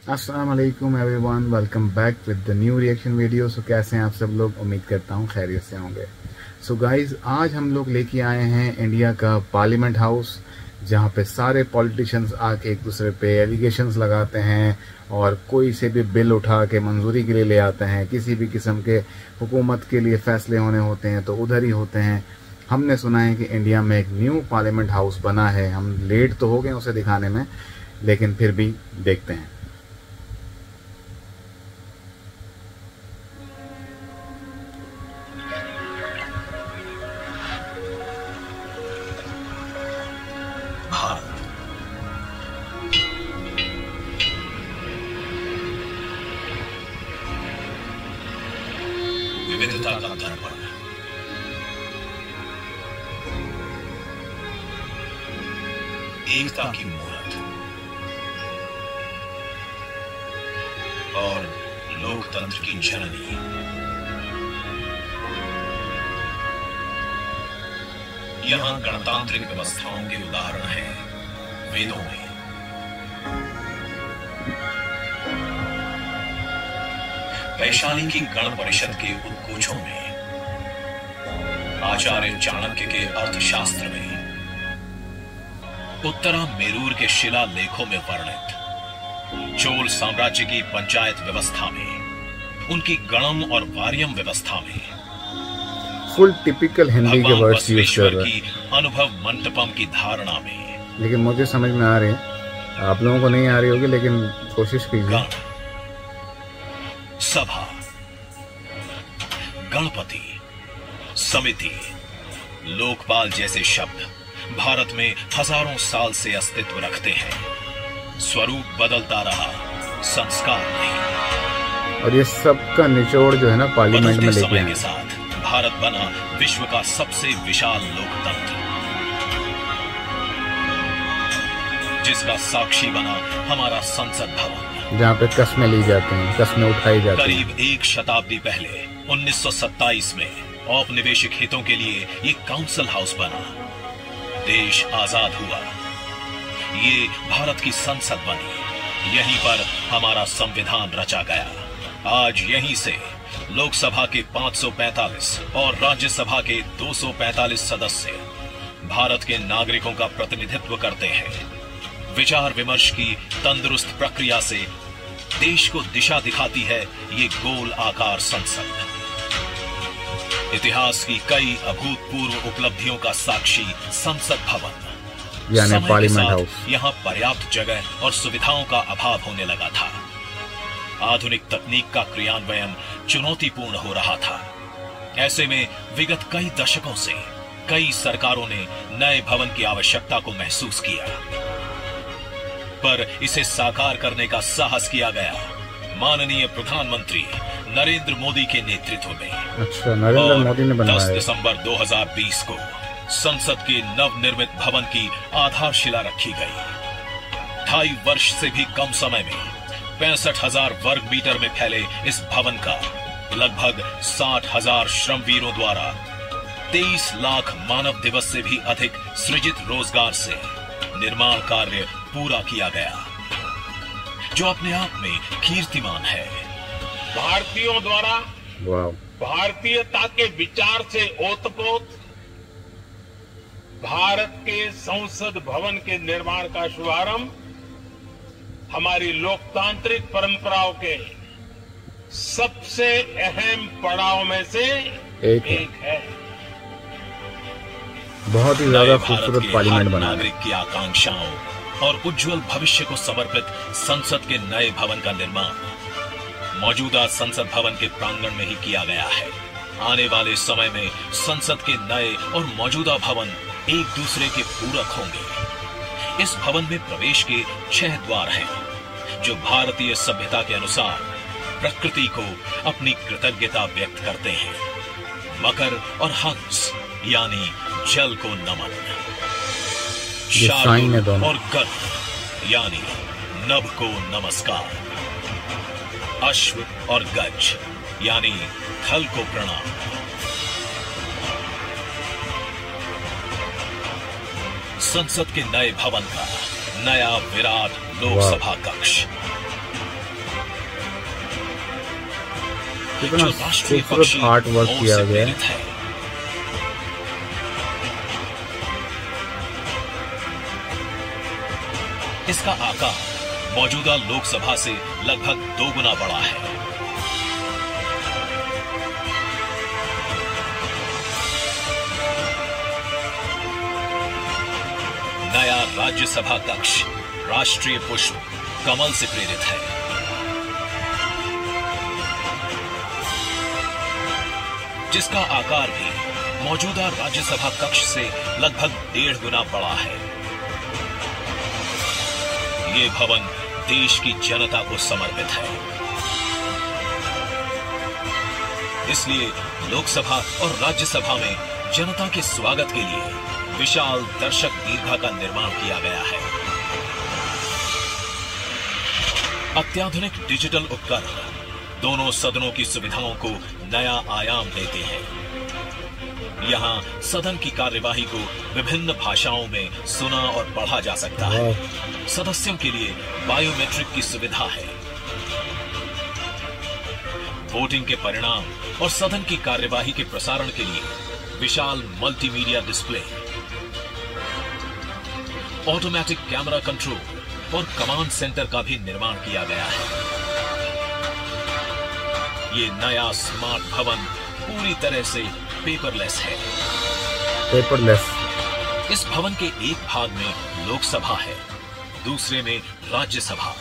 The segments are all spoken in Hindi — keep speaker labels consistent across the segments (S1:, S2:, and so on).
S1: अस्सलाम वालेकुम everyone, welcome back with the new reaction video. So कैसे हैं आप सब लोग? उम्मीद करता हूँ खैरियत से होंगे। सो गाइस, आज हम लोग लेके आए हैं इंडिया का पार्लियामेंट हाउस, जहाँ पे सारे पॉलिटिशियंस आके एक दूसरे पे एलिगेशंस लगाते हैं और कोई से भी बिल उठा के मंजूरी के लिए ले आते हैं। किसी भी किस्म के हुकूमत के लिए फैसले होने होते हैं तो उधर ही होते हैं। हमने सुना है कि इंडिया में एक न्यू पार्लियामेंट हाउस बना है। हम लेट तो हो गए उसे दिखाने में, लेकिन फिर भी देखते हैं।
S2: विविधता का दर्पण, एकता की मूरत और लोकतंत्र की जननी। यहां गणतांत्रिक व्यवस्थाओं के उदाहरण हैं वेदों में। वैशाली की गण परिषद के उद्घोषों में, आचार्य चाणक्य के अर्थशास्त्र में, उत्तरा मेरूर के शिलालेखों में वर्णित चोल साम्राज्य की पंचायत व्यवस्था में, उनकी गणम और वार्यम व्यवस्था में,
S1: फुल टिपिकल हिंदी के वर्ड्स यूज कर रहे
S2: की अनुभव मंटपम की धारणा में।
S1: लेकिन मुझे समझ में आ रहे हैं, आप लोगों को नहीं आ रही होगी, लेकिन कोशिश कीजिए।
S2: सभा, गणपति, समिति, लोकपाल जैसे शब्द भारत में हजारों साल से अस्तित्व रखते हैं। स्वरूप बदलता रहा, संस्कार नहीं।
S1: और ये सबका निचोड़ जो है ना पार्लियामेंट में लेके
S2: समय के साथ भारत बना विश्व का सबसे विशाल लोकतंत्र, जिसका साक्षी बना हमारा संसद भवन,
S1: जहाँ पे कस्में ली जाती हैं, कस्में उठाई जाती हैं।
S2: करीब एक शताब्दी पहले 1927 में औपनिवेशिक हितों के लिए ये काउंसिल हाउस बना। देश आजाद हुआ, ये भारत की संसद बनी। यहीं पर हमारा संविधान रचा गया। आज यहीं से लोकसभा के 545 और राज्यसभा के 245 सदस्य भारत के नागरिकों का प्रतिनिधित्व करते हैं। विचार विमर्श की तंदुरुस्त प्रक्रिया से देश को दिशा दिखाती है ये गोल आकार संसद। इतिहास की कई अभूतपूर्व उपलब्धियों का साक्षी संसद भवन।
S1: यानी पार्लियामेंट हाउस।
S2: यहाँ पर्याप्त जगह और सुविधाओं का अभाव होने लगा था। आधुनिक तकनीक का क्रियान्वयन चुनौतीपूर्ण हो रहा था। ऐसे में विगत कई दशकों से कई सरकारों ने नए भवन की आवश्यकता को महसूस किया, पर इसे साकार करने का साहस किया गया माननीय प्रधानमंत्री नरेंद्र मोदी के नेतृत्व में।
S1: अच्छा, नरेंद्र मोदी ने बनवाया।
S2: 10 दिसंबर 2020 को संसद के नवनिर्मित भवन की आधारशिला रखी गई। 2.5 वर्ष से भी कम समय में 65,000 वर्ग मीटर में फैले इस भवन का लगभग 60,000 श्रमवीरों द्वारा 23 लाख मानव दिवस से भी अधिक सृजित रोजगार से निर्माण कार्य पूरा किया गया, जो अपने आप में कीर्तिमान है।
S3: भारतीयों द्वारा
S1: वाह।
S3: भारतीयता के विचार से ओतप्रोत भारत के संसद भवन के निर्माण का शुभारंभ हमारी लोकतांत्रिक परंपराओं के सबसे अहम पड़ाव में से एक है।
S1: बहुत ही ज्यादा खूबसूरत पार्लियामेंट बना है।
S2: नागरिक की आकांक्षाओं और उज्जवल भविष्य को समर्पित संसद के नए भवन का निर्माण मौजूदा संसद भवन के प्रांगण में ही किया गया है। आने वाले समय में संसद के नए और मौजूदा भवन एक दूसरे के पूरक होंगे। इस भवन में प्रवेश के 6 द्वार हैं, जो भारतीय सभ्यता के अनुसार प्रकृति को अपनी कृतज्ञता व्यक्त करते हैं। मकर और हंस यानी जल को नमन, शार्दूल और गर्भ यानी नभ को नमस्कार, अश्व और गज यानी थल को प्रणाम। संसद के नए भवन का नया विराट लोकसभा कक्ष
S1: कितना खूबसूरत आर्ट वर्क किया गया है।
S2: इसका आकार मौजूदा लोकसभा से लगभग 2 गुना बड़ा है। नया राज्यसभा कक्ष राष्ट्रीय पुष्प कमल से प्रेरित है। जिसका आकार भी मौजूदा राज्यसभा कक्ष से लगभग 1.5 गुना बड़ा है। ये भवन देश की जनता को समर्पित है। इसलिए लोकसभा और राज्यसभा में जनता के स्वागत के लिए विशाल दर्शक दीर्घा का निर्माण किया गया है। अत्याधुनिक डिजिटल उपकरण दोनों सदनों की सुविधाओं को नया आयाम देते हैं। यहाँ सदन की कार्यवाही को विभिन्न भाषाओं में सुना और पढ़ा जा सकता है। सदस्यों के लिए बायोमेट्रिक की सुविधा है। वोटिंग के परिणाम और सदन की कार्यवाही के प्रसारण के लिए विशाल multimedia display, automatic camera control और कमांड सेंटर का भी निर्माण किया गया है। ये नया स्मार्ट भवन पूरी तरह से पेपरलेस है।
S1: पेपरलेस।
S2: इस भवन के एक भाग में लोकसभा है, दूसरे में राज्यसभा।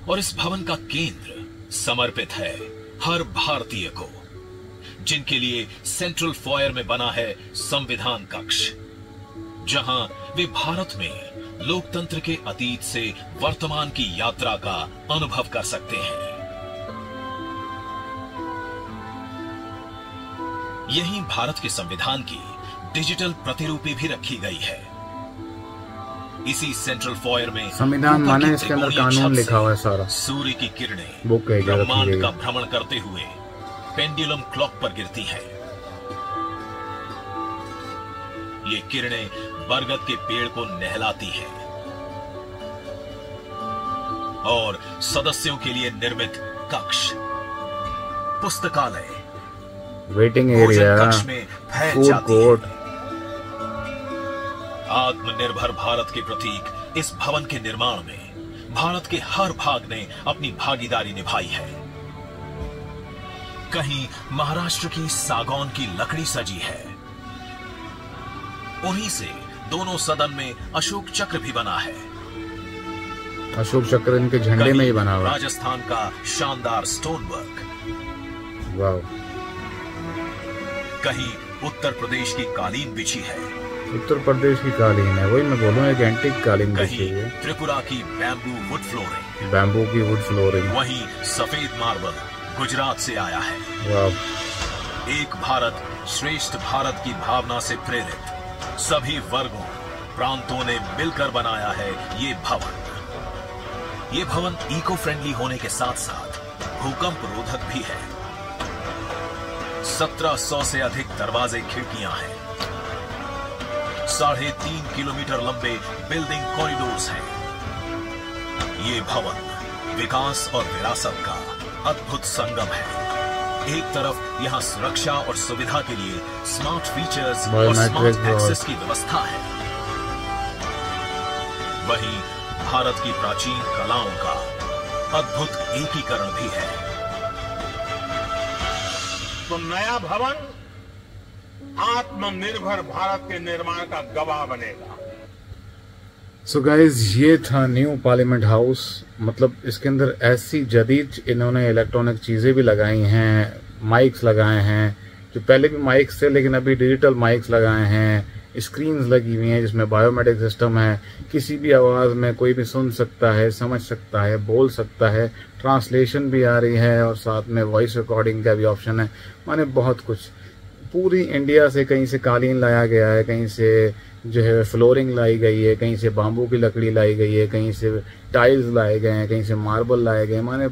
S2: और इस भवन का केंद्र समर्पित है हर भारतीय को, जिनके लिए सेंट्रल फॉयर में बना है संविधान कक्ष, जहां वे भारत में लोकतंत्र के अतीत से वर्तमान की यात्रा का अनुभव कर सकते हैं। यहीं भारत के संविधान की डिजिटल प्रतिलिपि भी रखी गई है। इसी सेंट्रल फॉयर में
S1: संविधान माने इसके अंदर कानून लिखा हुआ है सारा।
S2: सूर्य की किरणें ब्रह्मांड का भ्रमण करते हुए पेंडुलम क्लॉक पर गिरती है। ये किरणें बरगद के पेड़ को नहलाती हैं और सदस्यों के लिए निर्मित कक्ष, पुस्तकालय,
S1: वेटिंग एरिया,
S2: कक्ष में फैल जाती है। आत्मनिर्भर भारत के प्रतीक इस भवन के निर्माण में भारत के हर भाग ने अपनी भागीदारी निभाई है। कहीं महाराष्ट्र की सागौन की लकड़ी सजी है, उन्हीं से दोनों सदन में अशोक चक्र भी बना है।
S1: अशोक चक्र इनके झंडे में ही बना हुआ है।
S2: राजस्थान का शानदार स्टोन वर्क,
S1: वाव।
S2: कहीं उत्तर प्रदेश की कालीन बिछी है।
S1: उत्तर प्रदेश की कालीन है, वही मैं बोलूँ, एक एंटीक कालीन बिछी है।
S2: त्रिपुरा की बैम्बू वुड फ्लोरिंग,
S1: बैम्बू की वुड फ्लोरिंग।
S2: वहीं सफेद मार्बल गुजरात से आया है।
S1: वाव।
S2: एक भारत श्रेष्ठ भारत की भावना से प्रेरित सभी वर्गों प्रांतों ने मिलकर बनाया है ये भवन। ये भवन इको फ्रेंडली होने के साथ साथ भूकंप रोधक भी है। 1700 से अधिक दरवाजे खिड़कियां हैं। 3.5 किलोमीटर लंबे बिल्डिंग कॉरिडोर्स हैं। ये भवन विकास और विरासत का अद्भुत संगम है। एक तरफ यहाँ सुरक्षा और सुविधा के लिए स्मार्ट फीचर्स और स्मार्ट एक्सेस की व्यवस्था है, वहीं भारत की प्राचीन कलाओं का अद्भुत एकीकरण भी है।
S3: तो नया भवन आत्मनिर्भर भारत के निर्माण का गवाह बनेगा।
S1: सो गाइज, ये था न्यू पार्लियामेंट हाउस। मतलब इसके अंदर ऐसी जदीद इन्होंने इलेक्ट्रॉनिक चीज़ें भी लगाई हैं, माइक्स लगाए हैं, जो पहले भी माइक्स थे लेकिन अभी डिजिटल माइक्स लगाए हैं, स्क्रीन्स लगी हुई हैं जिसमें बायोमेट्रिक सिस्टम है। किसी भी आवाज़ में कोई भी सुन सकता है, समझ सकता है, बोल सकता है, ट्रांसलेशन भी आ रही है और साथ में वॉइस रिकॉर्डिंग का भी ऑप्शन है। माने बहुत कुछ। पूरी इंडिया से कहीं से कालीन लाया गया है, कहीं से जो है फ्लोरिंग लाई गई है, कहीं से बाम्बू की लकड़ी लाई गई है, कहीं से टाइल्स लाए गए हैं, कहीं से मार्बल लाए गए हैं। माने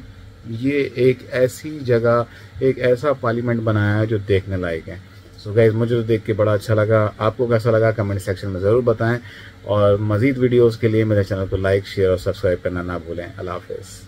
S1: ये एक ऐसी जगह, एक ऐसा पार्लियामेंट बनाया है जो देखने लायक है। सो गाइस, मुझे तो देख के बड़ा अच्छा लगा। आपको कैसा लगा कमेंट सेक्शन में ज़रूर बताएं और मज़ीद वीडियोस के लिए मेरे चैनल को लाइक, शेयर और सब्सक्राइब करना ना भूलें। अल्लाह हाफ़िज़।